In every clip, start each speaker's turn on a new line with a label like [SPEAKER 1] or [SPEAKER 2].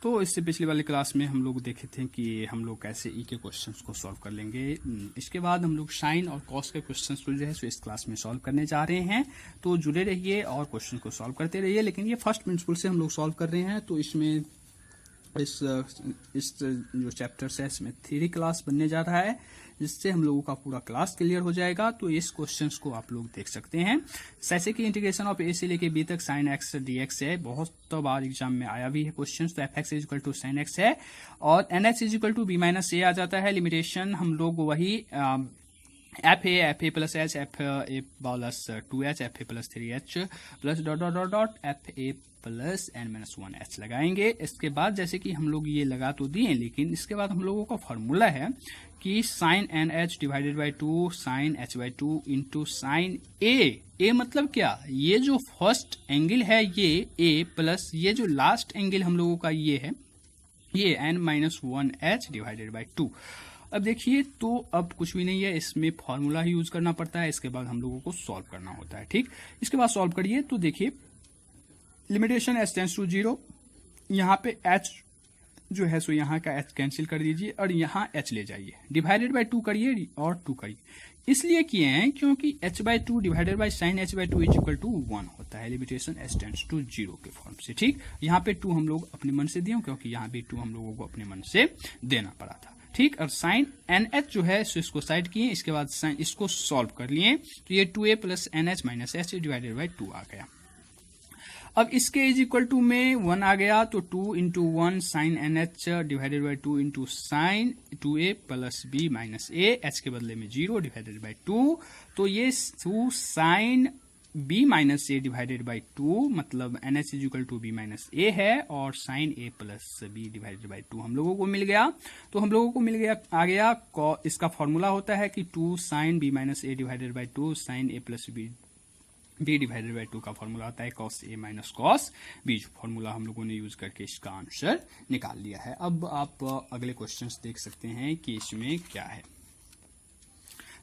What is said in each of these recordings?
[SPEAKER 1] तो इससे पिछले वाली क्लास में हम लोग देखे थे कि हम लोग कैसे ई के क्वेश्चंस को सॉल्व कर लेंगे। इसके बाद हम लोग साइन और कॉस के क्वेश्चंस को जो है सो इस क्लास में सॉल्व करने जा रहे हैं। तो जुड़े रहिए और क्वेश्चन को सॉल्व करते रहिए। लेकिन ये फर्स्ट प्रिंसिपल से हम लोग सॉल्व कर रहे हैं, तो इसमें इस जो चैप्टर्स है इसमें थ्योरी क्लास बनने जा रहा है, जिससे हम लोगों का पूरा क्लास क्लियर हो जाएगा। तो इस क्वेश्चंस को आप लोग देख सकते हैं। जैसे कि इंटीग्रेशन ऑफ ए से लेके बी तक साइन एक्स डी एक्स है, बहुत तो बार एग्जाम में आया भी है क्वेश्चन। तो f x is equal to sine x है और n x is equal to b minus a आ जाता है। लिमिटेशन हम लोग वही f A plus H F A plus 2h f A plus 3h plus dot dot dot dot f A plus N minus 1h लगाएंगे। इसके बाद जैसे कि हम लोग ये लगा तो दिए, लेकिन इसके बाद हम लोगों का फॉर्मूला है कि sine N H divided by 2 sine H by 2 into sine a मतलब क्या, ये जो फर्स्ट एंगल है ये ए प्लस ये जो लास्ट एंगल हम लोगों का ये है ये N minus 1h divided by 2। अब देखिए, तो अब कुछ भी नहीं है, इसमें फॉर्मूला ही यूज करना पड़ता है। इसके बाद हम लोगों को सॉल्व करना होता है। ठीक, इसके बाद सॉल्व करिए तो देखिए लिमिटेशन h टेंड्स टू 0, यहाँ पे h जो है सो यहाँ का h कैंसिल कर दीजिए और यहाँ h ले जाइए, डिवाइडेड बाई 2 करिए और 2 करिए। इसलिए किए हैं क्योंकि h by 2 divided by sine h by 2 is equal to 1 होता है, लिमिटेशन h टेंड्स टू 0 के फॉर्म से। ठीक, यहाँ पे 2 हम लोग अपने मन से दिए क्योंकि यहाँ भी 2 हम लोगों को अपने मन से देना पड़ा था। ठीक, और साइन एन एच जो है सो इसको साइड किए, इसके बाद साइन इसको सॉल्व कर लिए, तो ये 2a plus N H minus H divided by 2 आ गया। अब इसके इज इक्वल टू में 1 आ गया, तो 2 into 1 sine N H divided by 2 into sine 2a plus b minus A, H के बदले में 0 डिवाइडेड बाई 2, तो ये 2 sine b minus A divided by 2 मतलब N H is equal to b minus a है, और sine A plus B divided by 2 हम लोगों को मिल गया। तो हम लोगों को मिल गया आ गया, इसका फॉर्मूला होता है कि 2 sine b minus A divided by 2 sine A plus B divided by 2 का फॉर्मूला आता है cos A minus cos B. जो फॉर्मूला हम लोगों ने यूज करके इसका आंसर निकाल लिया है। अब आप अगले क्वेश्चंस देख सकते हैं कि इसमें क्या है।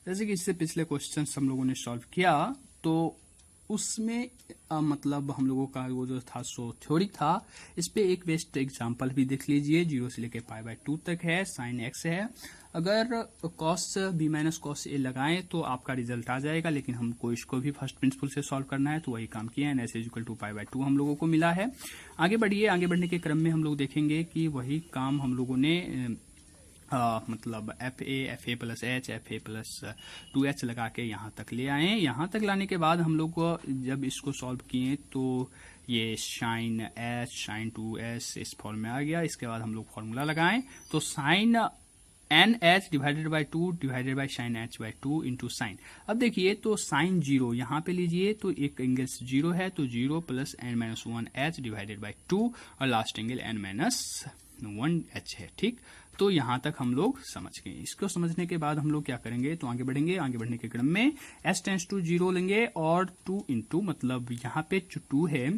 [SPEAKER 1] जैसे कि इससे पिछले क्वेश्चंस हम लोगों ने सॉल्व किया, तो उसमें मतलब हम लोगों का वो जो था सो थ्योरी था, इस पे एक बेस्ट एग्जांपल भी देख लीजिए। 0 से लेके पाई बाई 2 तक है, साइन एक्स है। अगर cos B minus cos A लगाएं तो आपका रिजल्ट आ जाएगा, लेकिन हमको इसको भी फर्स्ट प्रिंसिपल से सॉल्व करना है, तो वही काम किया है। N S equal to pi by 2 हम लोगों को मिला है। आगे बढ़िए, आगे बढ़ने के क्रम में हम लोग देखेंगे कि वही काम हम लोगों ने मतलब F A plus H F A plus 2h लगा के यहाँ तक ले आए। यहाँ तक लाने के बाद हम लोग जब इसको सॉल्व किए तो ये साइन एच साइन 2s इस फॉर्म में आ गया। इसके बाद हम लोग फॉर्मूला लगाएं, तो sine N H divided by 2 divided by sine H by 2 into sine. अब देखिए, तो साइन 0 यहाँ पे लीजिए, तो एक एंगल 0 है, तो 0 plus N minus 1h divided by 2 और last angle N minus 1h है। ठीक, तो यहां तक हम लोग समझ गए। इसको समझने के बाद हम लोग क्या करेंगे, तो आगे बढ़ेंगे। आगे बढ़ने के क्रम में s टेंड्स टू 0 लेंगे और 2 इंटू मतलब यहाँ पे जो 2 है,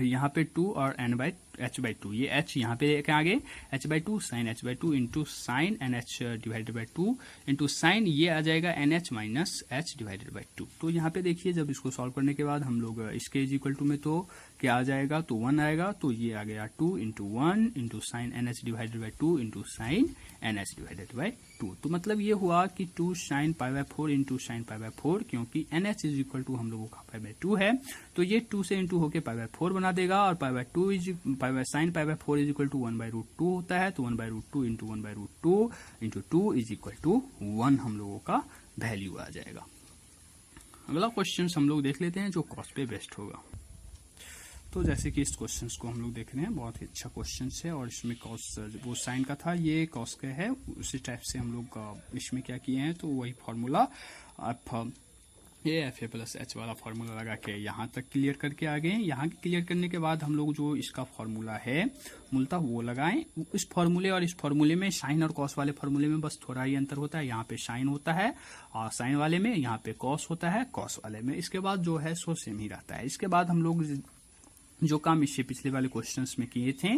[SPEAKER 1] यहाँ पे 2 और n बाई h बाई 2, ये h यहाँ पे लेके आगे h by 2 sine h by 2 into sine N H divided by 2 into sine ये आ जाएगा N H minus H divided by 2। तो यहाँ पे देखिए, जब इसको सॉल्व करने के बाद हम लोग इसके इज इक्वल टू में तो क्या आ जाएगा, तो 1 आएगा, तो ये आ गया 2 into 1 into sine N H divided by 2 into sine N H divided by 2। तो मतलब ये हुआ कि 2 sine pi by 4 into sine pi by 4, क्योंकि N H is equal to हम लोगों का पाई बाई 2 है, तो ये 2 से इंटू होकर पाई बाई 4 बना देगा, और pi by 2 is pi by sine pi by 4 is equal to 1 by root 2 होता है, तो 1 by root 2 into 1 by root 2 into 2 is equal to 1 हम लोगों का वैल्यू आ जाएगा। अगला क्वेश्चन हम लोग देख लेते हैं जो कॉस पे बेस्ट होगा। तो जैसे कि इस क्वेश्चन को हम लोग देख रहे हैं, बहुत ही अच्छा क्वेश्चन है, और इसमें कॉस वो साइन का था, ये कॉस का है। उसी टाइप से हम लोग इसमें क्या किए हैं, तो वही formula F A plus H वाला फार्मूला लगा के यहाँ तक क्लियर करके आ गए। यहाँ क्लियर करने के बाद हम लोग जो इसका फार्मूला है मूलतः वो लगाएं। इस फार्मूले और इस फार्मूले में साइन और कॉस वाले फार्मूले में बस थोड़ा ही अंतर होता है। यहाँ पे साइन होता है और साइन वाले में, यहाँ पे कॉस होता है कॉस वाले में। इसके बाद जो है सो सेम ही रहता है। इसके बाद हम लोग जो काम इससे पिछले वाले क्वेश्चंस में किए थे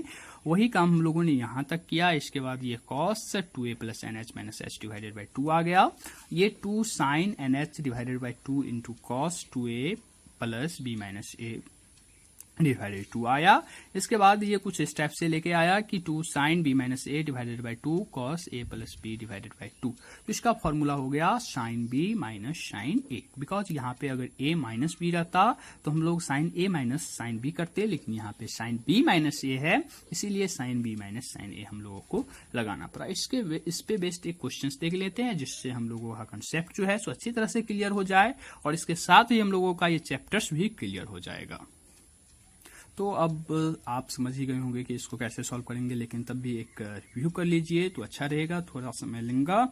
[SPEAKER 1] वही काम हम लोगों ने यहाँ तक किया। इसके बाद ये cos 2a plus N H minus H divided by 2 आ गया। ये 2 sine N H divided by 2 into cos 2a plus B minus A divided 2 आया। इसके बाद ये कुछ स्टेप से लेके आया कि 2 sine B minus A divided by 2 cos A plus B divided by 2। तो इसका फॉर्मूला हो गया sine B minus sine A, because यहाँ पे अगर ए माइनस बी रहता तो हम लोग साइन ए माइनस साइन बी करते, लेकिन यहाँ पे साइन बी माइनस ए है, इसीलिए साइन बी माइनस साइन ए हम लोगों को लगाना पड़ा। इस पे बेस्ड एक क्वेश्चन देख लेते हैं, जिससे हम लोगों का कंसेप्ट जो है सो अच्छी तरह से क्लियर हो जाए, और इसके साथ ही हम लोगों का ये चैप्टर्स भी क्लियर हो जाएगा। तो अब आप समझ ही गए होंगे कि इसको कैसे सॉल्व करेंगे, लेकिन तब भी एक रिव्यू कर लीजिए तो अच्छा रहेगा, थोड़ा समय लेगा।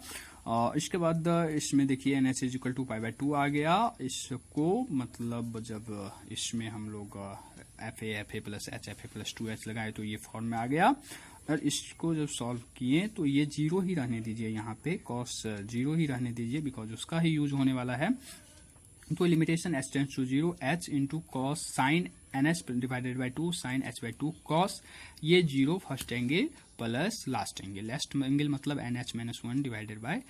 [SPEAKER 1] इसके बाद इसमें देखिए N H is equal to pi by 2 आ गया। इसको मतलब जब इसमें हम लोग F A plus H F A plus 2h लगाए तो ये फॉर्म में आ गया। और इसको जब सॉल्व किए तो ये जीरो ही रहने दीजिए, यहाँ पे कॉस जीरो ही रहने दीजिए, बिकॉज उसका ही यूज होने वाला है। तो limitation h tends to zero, h into cos sine N H divided by 2 sine H by 2 cos, ये zero first angle plus last angle, last angle मतलब N H minus 1 divided by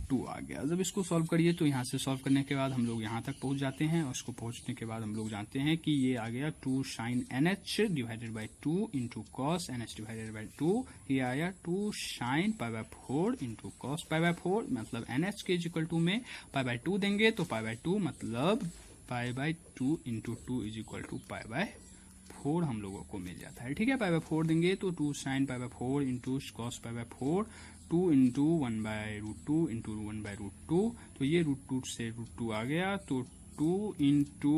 [SPEAKER 1] 2 आ गया। जब इसको सॉल्व करिए तो यहाँ से सॉल्व करने के बाद हम लोग यहाँ तक पहुँच जाते हैं, और उसको पहुँचने के बाद हम लोग जानते हैं कि ये आ गया 2 sine N H divided by 2 into cos N H divided by 2, ये आया 2 sine pi by 4 into cos pi by 4, मतलब एन एच के इजिकल टू में पाई बाई 2 देंगे तो पाई बाई 2 मतलब pi by 2 into 2 is equal to pi by 4 हम लोगों को मिल जाता है। ठीक है, पाई बाई 4 देंगे तो 2 sine pi by 4 into cos pi by 4, 2 into 1 by root 2 into 1 by root 2, तो ये रूट 2 से रूट 2 आ गया, तो 2 इंटू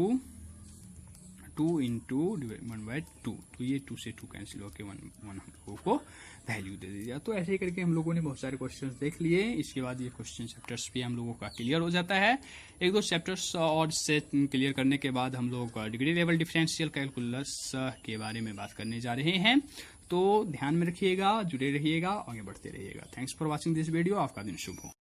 [SPEAKER 1] 1 बाई 2, तो ये 2 से 2 कैंसिल होकर 1 हम लोगों को वैल्यू दे दिया। तो ऐसे ही करके हम लोगों ने बहुत सारे क्वेश्चंस देख लिए। इसके बाद ये क्वेश्चन चैप्टर्स भी हम लोगों का क्लियर हो जाता है। एक दो चैप्टर्स और से क्लियर करने के बाद हम लोग डिग्री लेवल डिफरेंशियल कैलकुलस के बारे में बात करने जा रहे हैं। तो ध्यान में रखिएगा, जुड़े रहिएगा, आगे बढ़ते रहिएगा। Thanks for watching this video. आपका दिन शुभ हो।